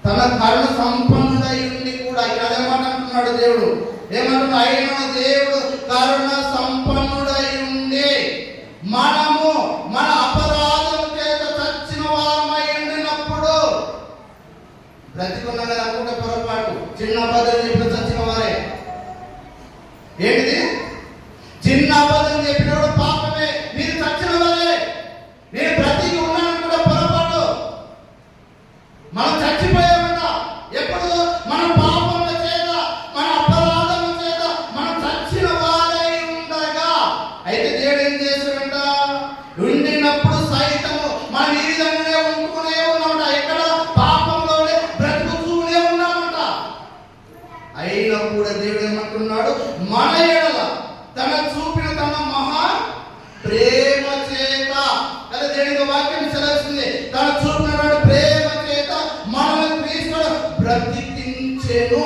తన కరుణ సంపన్నుడై ఉండి కూడా అదేమంటున్నాడు దేవుడు, ఏమంటున్నా, అయిన దేవుడు కరుణ సంపన్నుడై ఉండి మనము మన అపరాధం చేత చచ్చిన వారమై ఉండినప్పుడు, బ్రతికున్నాం కదా అనుకుంటే పొరపాటు, చిన్న అబద్ధం చెప్పిన చచ్చిన వారే. ఏంటిది? చిన్న అబద్ధం చెప్పినప్పుడు పాపమే, మీరు చచ్చిన వారే. నేను బ్రతికి ఉన్నాను కూడా పొరపాటు, మనం చచ్చిపోయామట. ఎప్పుడు? మన పాపముల చేత, మన అపరాధముల చేత మనం చచ్చిన వారై ఉండగా. అయితే దేవుడు ఏం చేశాడంట? ఉండినప్పుడు సైతము మనం ఈ విధంగానే ఉంటూనే ఉన్నామట. ఎక్కడ? పాపంలోనే బ్రతుకుతూనే ఉన్నామట. అయినా కూడా దేవుడు ఏమంటున్నాడు? మన ఎడల తన చూపిన తన మహా ప్రేమ చేత, అదే దేవుని వాక్యం సెలవుస్తుంది, తన చూపిన ప్రేమ చేత మనల్ని క్రీస్తు బ్రతికించెను.